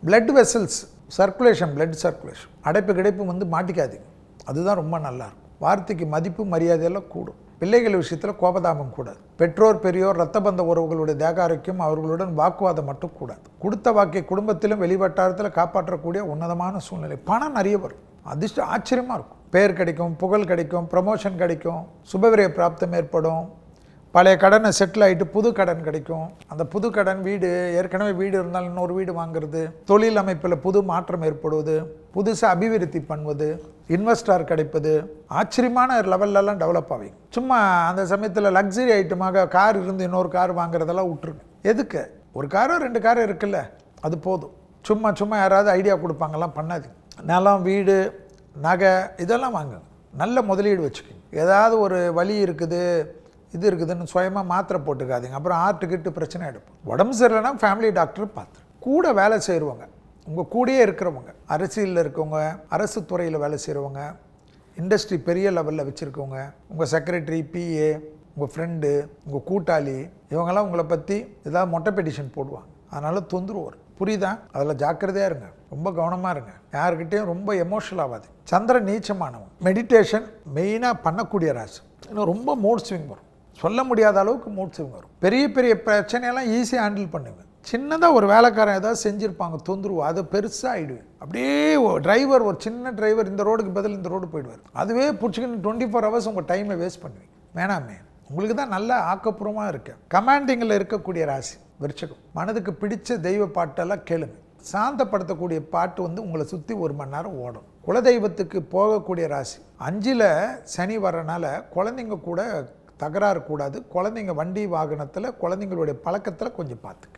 Blood vessels circulation, blood circulation, அடைப்பு கிடைப்பு வந்து மாட்டிக்காதீங்க. அதுதான் ரொம்ப நல்லாயிருக்கும். வார்த்தைக்கு மதிப்பு மரியாதையெல்லாம் கூடும். பிள்ளைகள் விஷயத்தில் கோபதாபம் கூடாது. பெற்றோர் பெரியோர் இரத்த பந்த உறவுகளுடைய தேக ஆரோக்கியம், அவர்களுடன் வாக்குவாதம் மட்டும் கூடாது. கொடுத்த வாக்கை குடும்பத்திலும் வெளிவட்டாரத்தில் காப்பாற்றக்கூடிய உன்னதமான சூழ்நிலை. பணம் நிறைய வரும், அதிர்ஷ்டம் ஆச்சரியமாக இருக்கும். பெயர் கிடைக்கும், புகழ் கிடைக்கும், ப்ரமோஷன் கிடைக்கும், சுபவிரய பிராப்தம் ஏற்படும். பழைய கடனை செட்டில் ஆகிட்டு புது கடன் கிடைக்கும். அந்த புது கடன் வீடு, ஏற்கனவே வீடு இருந்தாலும் இன்னொரு வீடு வாங்குறது, தொழில் அமைப்பில் புது மாற்றம் ஏற்படுவது, புதுசாக அபிவிருத்தி பண்ணுவது, இன்வெஸ்டார் கிடைப்பது, ஆச்சரியமான லெவல்லலாம் டெவலப் ஆகும். சும்மா அந்த சமயத்தில் லக்ஸரி ஐட்டமாக கார் இருந்து இன்னொரு கார் வாங்குறதெல்லாம் விட்டுருங்க. எதுக்கு? ஒரு காரோ 2 காரோ இருக்குல்ல, அது போதும். சும்மா சும்மா யாராவது ஐடியா கொடுப்பாங்கலாம் பண்ணாதீங்க. நிலம், வீடு, நகை இதெல்லாம் வாங்குங்க. நல்ல முதலீடு வச்சுக்கோங்க. ஏதாவது ஒரு வலி இருக்குது, இது இருக்குதுன்னு சுயமாக மாத்திரை போட்டுக்காதீங்க. அப்புறம் ஆர்ட்டுக்கிட்டு பிரச்சனை எடுப்போம். உடம்பு சரியில்லைன்னா ஃபேமிலி டாக்டர் பார்த்து கூட வேலை செய்கிறவங்க, உங்கள் கூடயே இருக்கிறவங்க, அரசியலில் இருக்கவங்க, அரசு துறையில் வேலை செய்கிறவங்க, இண்டஸ்ட்ரி பெரிய லெவலில் வச்சுருக்கவங்க, உங்கள் செக்ரட்டரி, பிஏ, உங்கள் ஃப்ரெண்டு, உங்கள் கூட்டாளி, இவங்கெல்லாம் உங்களை பற்றி ஏதாவது மொட்டை பெட்டிஷன் போடுவாங்க. அதனால் தொந்தரவு வரும். புரியுதா? அதில் ஜாக்கிரதையாக இருங்க, ரொம்ப கவனமாக இருங்க. யாருக்கிட்டேயும் ரொம்ப எமோஷனல் ஆகாது. சந்திரன் நீச்சமானவன். மெடிடேஷன் மெயினாக பண்ணக்கூடிய ராசி. இன்னும் ரொம்ப மூட் ஸ்விங் வரும், சொல்ல முடியாத அளவுக்கு மூட் ஸ்விங் வரும். பெரிய பெரிய பிரச்சனையெல்லாம் ஈஸியாக ஹேண்டில் பண்ணுவேன். சின்னதாக ஒரு வேலைக்காரன் ஏதாவது செஞ்சுருப்பாங்க, தொந்தரவு, அது பெருசாக ஆகிடுவேன். அப்படியே டிரைவர், ஒரு சின்ன டிரைவர் இந்த ரோடுக்கு பதில் இந்த ரோடு போயிடுவார். அதுவே பிடிச்சிக்கின்னு 24 ஹவர்ஸ் உங்கள் டைமை வேஸ்ட் பண்ணுவீங்க. வேணாமே, உங்களுக்கு தான் நல்ல ஆக்கப்பூர்வமாக இருக்கு. கமாண்டிங்கில் இருக்கக்கூடிய ராசி விருச்சிகம். மனதுக்கு பிடிச்ச தெய்வ பாட்டெல்லாம் கேளுங்க. சாந்தப்படுத்தக்கூடிய பாட்டு வந்து உங்களை சுற்றி 1 மணி நேரம் ஓடும். குலதெய்வத்துக்கு போகக்கூடிய ராசி. 5ல் சனி வரனால குழந்தைங்க கூட தகராறு கூடாது. குழந்தைங்க வண்டி வாகனத்தில் குழந்தைங்களுடைய பழக்கத்தில் கொஞ்சம் பார்த்துக்க.